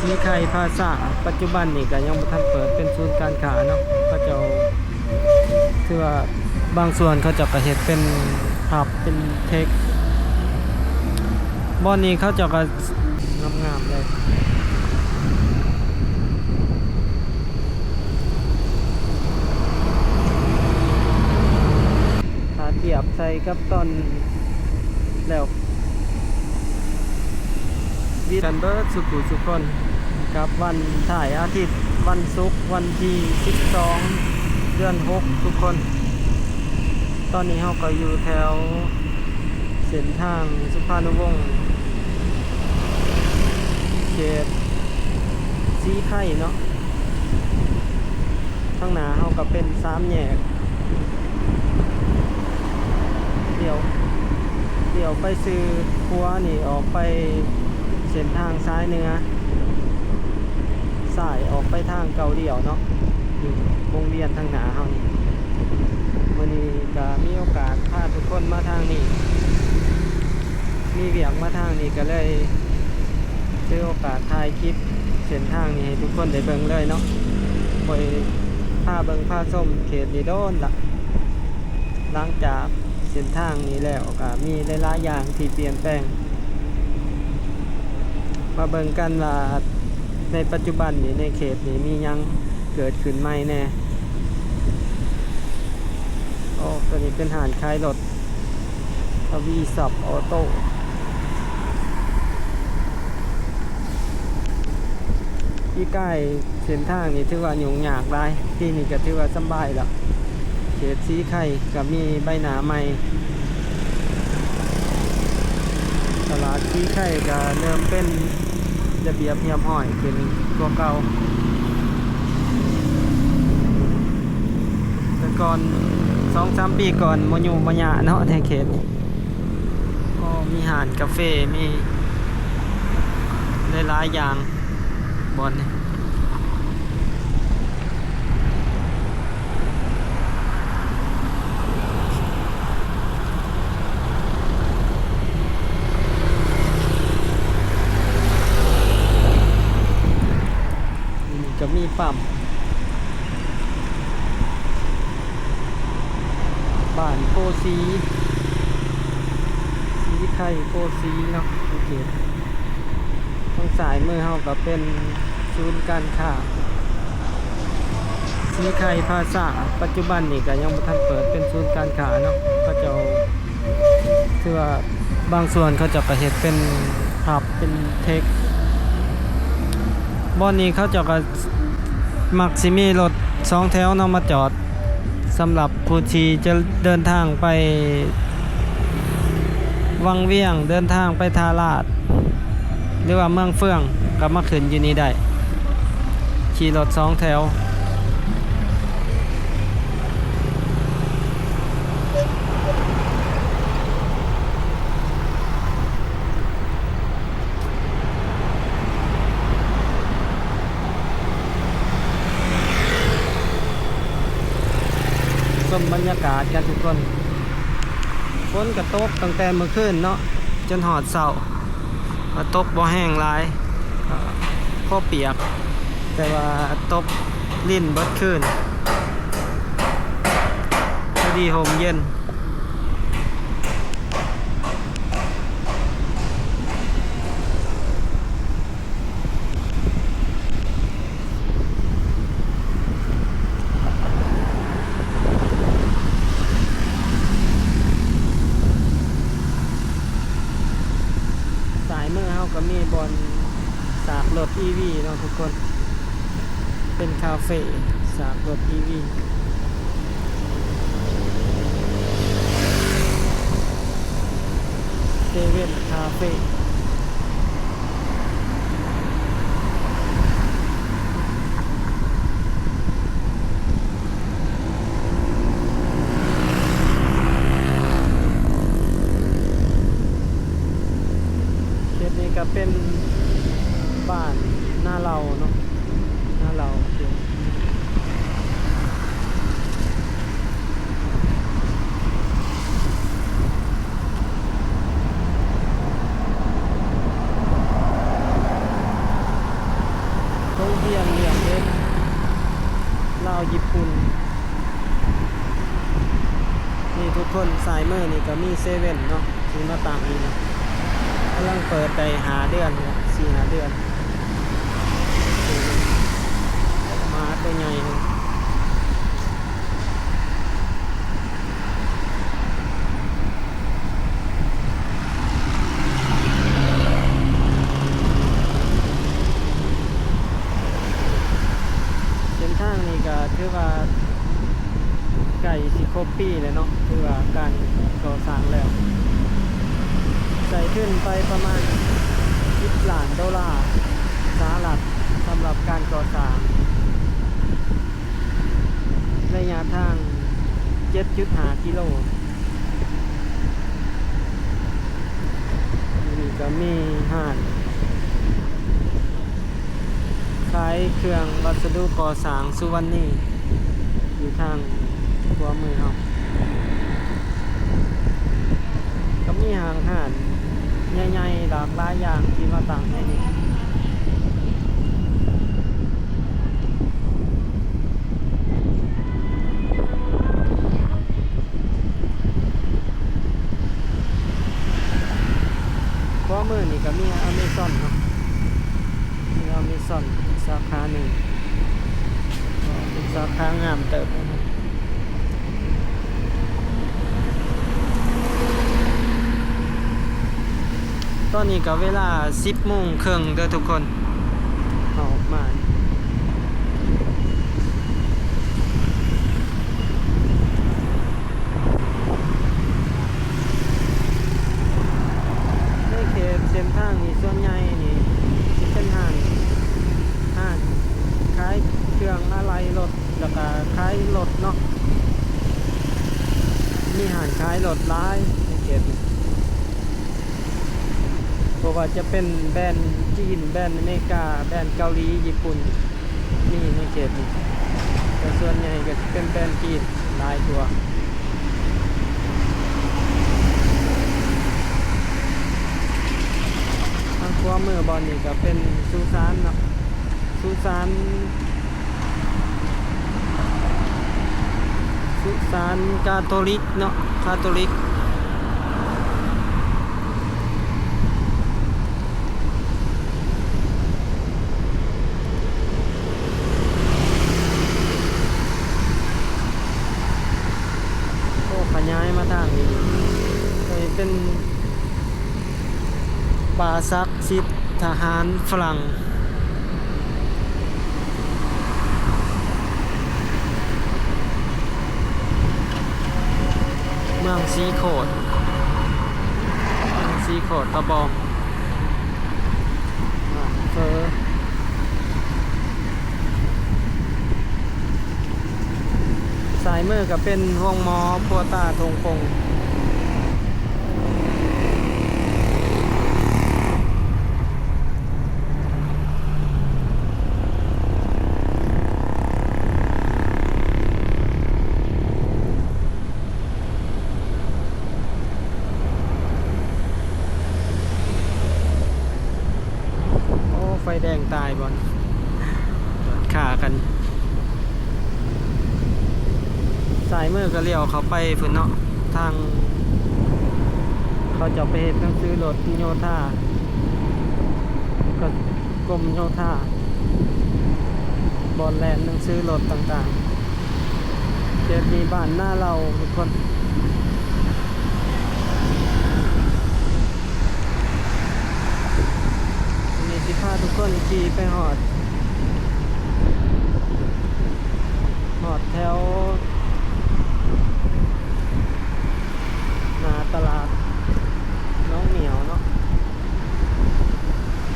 สีไข่ภาษาปัจจุบันนี่ก็ยังบ่ทันเปิดเป็นศูนย์การค้าเนาะเขาเจ้าคือว่าบางส่วนเขาเจะก็เฮ็ดเป็นผับเป็นเทคบ่อนนี้เขาเจะก็งามๆเลยถ้าเทียบใส่กับตอนแล้ววีกันเบิร์ดสุขุสุคนกับวันถ่ายอาทิตย์วันศุกร์วันที่12เดือน6ทุกคนตอนนี้เราก็อยู่แถวเส้นทางสุภานุวงศ์เขตสีไข่เนาะข้างหน้าเราก็เป็น3แยกเดี๋ยวไปซื้อครัวนี่ออกไปเส้นทางซ้ายเหนือสายออกไปทางเกาเดี่ยวเนาะอยู่วงเวียนทางหน้าเฮานี่วันนี้ก็มีโอกาสพาทุกคนมาทางนี้มีเวียกมาทางนี้ก็เลยถือโอกาสถ่ายคลิปเส้นทางนี้ให้ทุกคนได้เบิ่งเลยเนาะบ่พาเบิ่งพาชมเขตนี้โดนละหลังจากเส้นทางนี้แล้วก็มีหลายๆอย่างที่เปลี่ยนแปลงมาเบิ่งกันว่าในปัจจุบันนี้ในเขตนี้มียังเกิดขึ้นใหม่แน่โอ้ตัวนี้เป็นหานขายรถทวีศัพท์ออโต้ที่ใกล้เส้นทางนี้ถือว่ายุ่งยากหลายที่นี่ก็ถือว่าสบายแล้วเขตสีไข่ก็มีใบหนาใหม่ตลาดสีไข่ก็เริ่มเป็นระเบียบเรียบร้อยขึ้นกว่าเก่าแต่ก่อน 2-3 ปีก่อนบ่อยู่บ่ยะเนาะในเขตนี้ก็มีร้านกาแฟมีหลายๆอย่างบ่อนนี่จะมีปั๊มบ้านโพสีไข่โพสีเนาะโอเคทางสายมือเฮาก็เป็นศูนย์การค้าสีไข่ภาษาปัจจุบันนี่ก็ยังบ่ทันเปิดเป็นศูนย์การค้าเนาะเขาเจ้าคือว่าบางส่วนเขาจะก็เฮ็ดเป็นผับเป็นเทคบ่อนนี้เขาเจ้าก็มักสิมีรถ2แถวนำมาจอดสำหรับผู้ที่จะเดินทางไปวังเวียงเดินทางไปทาราชหรือว่าเมืองเฟื่องก็มาขึ้นอยู่นี่ได้ขี่รถ2แถวชมบรรยากาศกันทุกคนฝนก็ตกตั้งแต่เมื่อคืนเนาะจนหอดเช้าตกบ่แห้งหลายพอเปียกแต่ว่าตกลิ้นเบิดคืนพอดีห่มเย็นเมื่อเฮาก็มีบอนสากรถ EV เนาะทุกคนเป็นคาเฟ่สากรถ EV เซเว่นคาเฟ่ก็เป็นบ้านหน้าเราเนาะหน้าเราเดี๋ยว งเรียนเรียนเด็กลาวญี่ปุ่นนี่ทุกคนสายมือนี่ก็มีเซเว่นเนาะที่มาต่างอีกนะกำลังเปิดได้หาเดือนเนี่ย4-5 เดือนมาตัวใหญ่เลยเส้นทางนี่ก็ถือว่าไก่สิครบปีเลยเนาะถือว่าการก่อสร้างแล้วใส่ขึ้นไปประมาณ10 ล้านดอลลาร์สหรัฐสำหรับการก่อสร้างระยะทาง 7.5 กิโลนี่ก็มีห้างขายเครื่องวัสดุก่อสร้างสุวรรณีอยู่ทางขวามือเราก็มีห้างใหญ่ๆหลากหลายอย่างที่มาตั้งในนี้ขวามือนี่ก็มีอเมซอนเนาะมีอเมซอนสาขาหนึ่งเป็นสาขางามเติบตอนนี้ก็เวลา 10:30 เด้อทุกคนออกมาในเขตเส้นทางนี่ส่วนใหญ่นี่เป็นห้างขายเครื่องอะไรรถแล้วก็ขายรถเนาะมีห้างขายรถหลายในเขตนี่เพราะว่าจะเป็นแบรนด์จีนแบรนด์อเมริกาแบรนด์เกาหลีญี่ปุ่นนี่ในเขตนี้แต่ส่วนใหญ่ก็จะเป็นแบรนด์จีนหลายตัวทางขวามือบอลนี่ก็เป็นสุสานเนาะสุสานคาทอลิกเนาะคาทอลิกย้ายมาทางนี้เป็นป่าซักซิดทหารฝรั่งเมืองซีโคดตะบองเฟอสายมือก็เป็นวงมอพัวตาทงปงโอ้ไฟแดงตายบอลขากันสายมือก็เลี้ยวเขาไปฝุ่นเนาะทางเขาจะไปเห็นหนังสือรถโยธาก็กรมโยธาบอลแลนด์หนังสือรถต่างๆเจดีบ้านหน้าเราทุกคนมีสิพาทุกคนขี่ไปหอดแถวตลาดน้องเหนียวเนาะ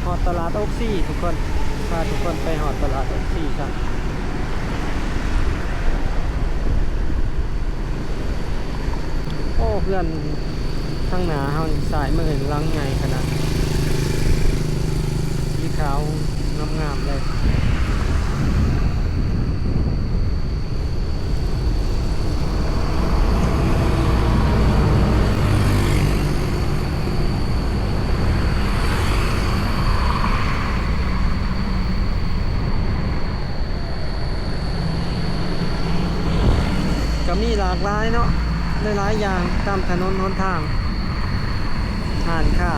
หอดตลาดโอ๊กซี่ทุกคนพาทุกคนไปหอดตลาดโอ๊กซี่ครับโอ้เพื่อนข้างหน้าเฮาสายมือลังไงขนาดสีขาวงามๆเลย มีหลากหลายเนาะหลายๆอย่างตามถนนหนทางร้านค้า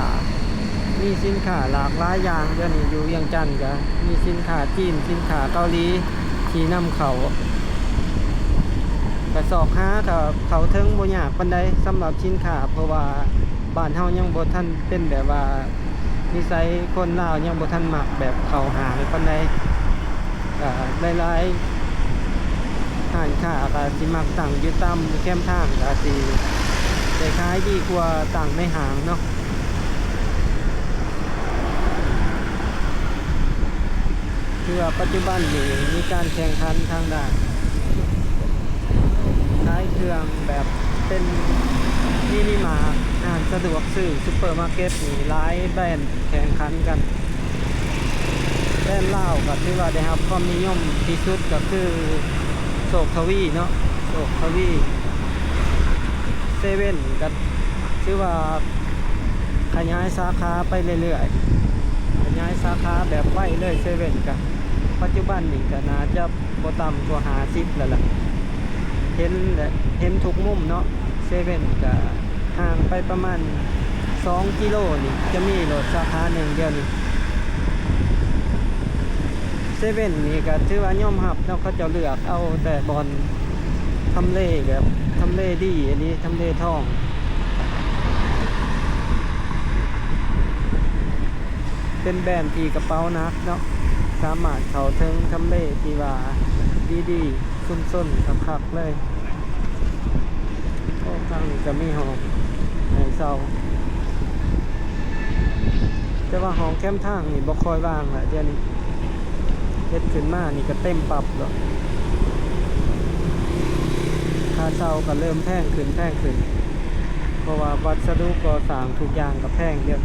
มีสินค้าหลากหลายอย่างเดี๋ยวนี้อยู่เวียงจันทน์ก็มีสินค้าจีนสินค้าเกาหลีที่นำเข้ากระสอบหากับเขาเทิงบ่ยากปานใดสำหรับสินค้าเพราะว่าบ้านเฮายังบ่ทันเป็นแบบว่านิสัยคนลาวยังบ่ทันมักแบบเข้าห้างปานใดก็หลายๆร้านค้าก็สิมักตั้งอยู่ตามแคมทางก็สิได้ขายดีกว่าตั้งในห้างเนาะคือว่าปัจจุบันนี้มีการแข่งขันทางด้านขายเครื่องแบบเป็นมินิมาร์ทร้านสะดวกซื้อซุปเปอร์มาร์เก็ตนี่หลายแบรนด์แข่งขันกันแบรนด์ลาวก็ถือว่าได้รับความนิยมที่สุดก็คือโศกทวีเนาะโศกทวีเซเว่นก็ถือว่าขยายสาขาไปเรื่อยๆขยายสาขาแบบไว้เลยเซเว่นก็ปัจจุบันนี่ก็น่าจะบ่ต่ำกว่า50แล้วล่ะเห็นทุกมุมเนาะเซเว่นก็ห่างไปประมาณ2กิโลนี่จะมีรถสาขาหนึ่งเดียวนี่เซเว่นนี่ก็ถือว่ายอมรับเนาะเขาจะเลือกเอาแต่บอนทำเลแบบทำเลดีอันนี้ทำเลทองเป็นแบรนด์ที่กระเป๋านักเนาะสามารถเข้าถึงทำเลที่ว่าดีๆซุ่มๆคักๆเลยทางนี้จะมีห้องให้เช่าแต่ว่าห้องแคมป์ทางนี่บ่ค่อยว่างแหละเดี๋ยวนี้เฮ็ดขึ้นมานี่ก็เต็มปรับแล้วค่าเช่าก็เริ่มแพงขึ้นเพราะว่าวัสดุก่อสร้างทุกอย่างก็แพงเยอะ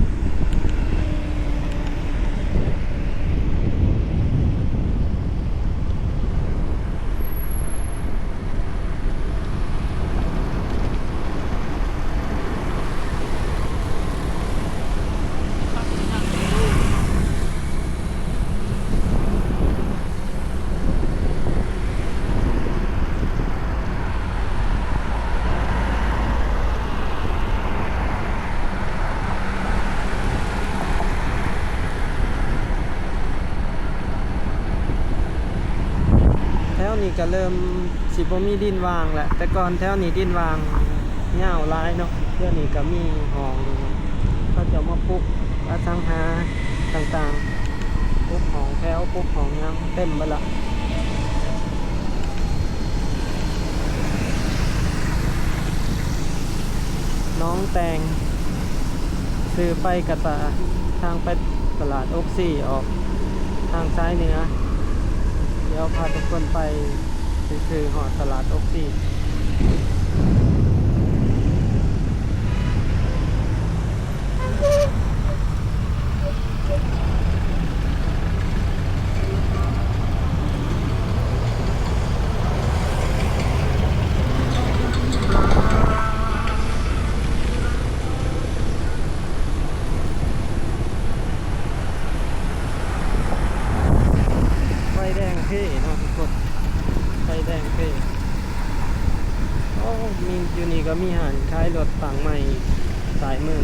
นี่ก็เริ่มสิบ่มีดินวางแหละแต่ก่อนแถวนี้ดินวางยาวหลายเนาะเดี๋ยวนี้ก็มีห้องเขาจะมาปลูกอสังหาต่างๆปลูกห้องแถวปลูกห้องยังเต็มไปละน้องแตงซื้อไปกระตาทางไปตลาดโอ๊กซี่ออกทางซ้ายเหนือเดี๋ยวพาทุกคนไปซื้อหอดตลาดโอ๊กซี่ไฟแดงเท่เนาะทุกคนไฟแดงเท่โอ้มีอยู่นี่ก็มีหานขายรถต่างใหม่สายมือ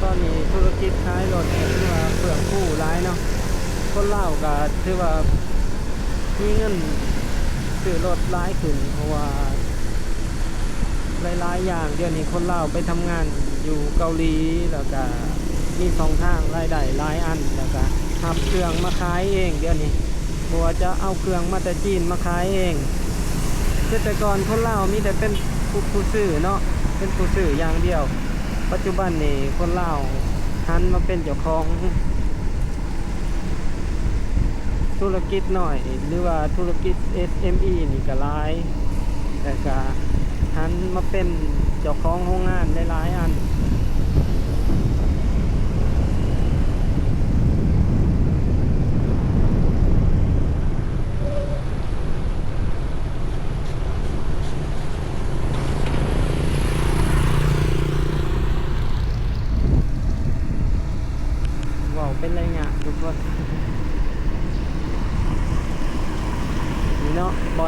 ตอนนี้ธุรกิจขายรถถือว่าเปลืองคู่ร้ายเนาะคนเล่าวก็ถือว่ามีเงินซื้อรถร้ายขึ้นเพราะว่าหลายๆอย่างเดี๋ยวนี้คนลาวไปทำงานอยู่เกาหลีแล้วก็มี2 ทางรายได้หลายอันแล้วก็ทำเครื่องมาขายเองเดี๋ยวนี้บัวจะเอาเครื่องมาแต่จีนมาขายเองแต่ก่อนคนลาวมีแต่เป็นผู้ซื้อเนาะเป็นผู้ซื้ออย่างเดียวปัจจุบันนี่คนลาวหันมาเป็นเจ้าของธุรกิจหน่อยหรือว่าธุรกิจ SME นี่ก็หลายแต่ก็หันมาเป็นเจ้าของโรงงานหลายๆอัน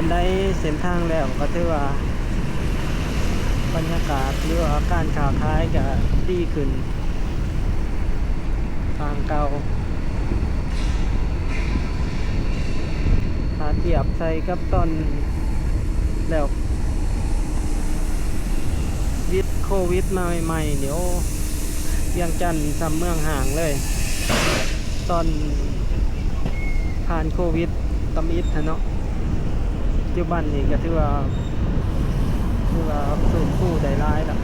อนได้เส้นทางแล้วก็ถือว่าบรรยากาศหรือว่าการค้าขายก็ดีขึ้นทางเก่าถ้าเทียบใส่กับตอนแล้ววิดโควิดมาใหม่ๆเดี๋ยวเวียงจันทน์ทำเมืองห่างเลย ตอนผ่านโควิดตำอิดเนาะปัจจุบันนี้ก็ถือว่าสูญผู้ได้ร้ายแล้ว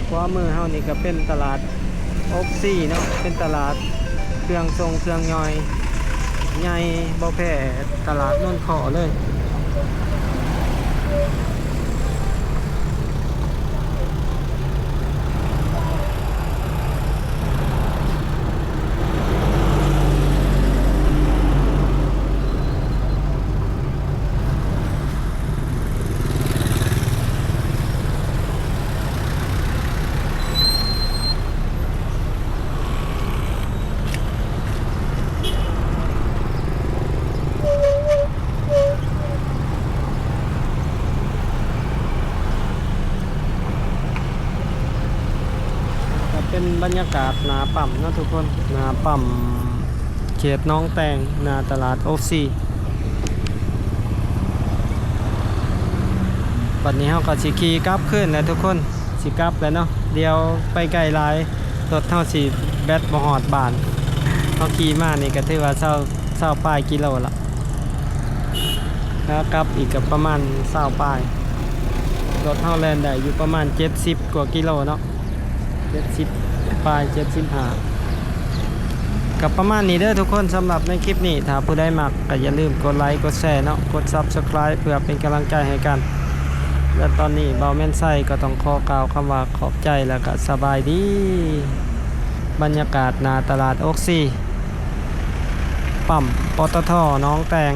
ขวามือเฮานี่ก็เป็นตลาดอกซี่เนาะเป็นตลาดเครื่องทรงเครื่องย่อยใหญ่บ่แพ้ตลาดโน่นขอเลยเป็นบรรยากาศหนาปั๊มนะทุกคนหนาปั๊มเขตน้องแตงหนาตลาดโอซีปัจนี้เราก็สิขี่กลับขึ้นนะทุกคนสิกลับแล้วเนาะเดี๋ยวไปไกลหลายรถเท่าสิแบตบ่ฮอดบ้านเขาขี่มานี่ก็ถือว่าเศร้าป้ายกิโลละแล้วกลับอีกกับประมาณ20ป้ายรถเท่าแลนได้อยู่ประมาณ70กว่ากิโลเนาะ70ปลาย75กับประมาณนี้เด้อทุกคนสำหรับในคลิปนี้ถ้าผู้ใดมักก็อย่าลืมกดไลค์กดแชร์เนาะกด Subscribe เพื่อเป็นกำลังใจให้กันและตอนนี้เบาแม่นไส้ก็ต้องขอกล่าวคำว่าขอบใจแล้วก็สบายดีบรรยากาศหน้าตลาดโอกซีปั๊มปตทน้องแตง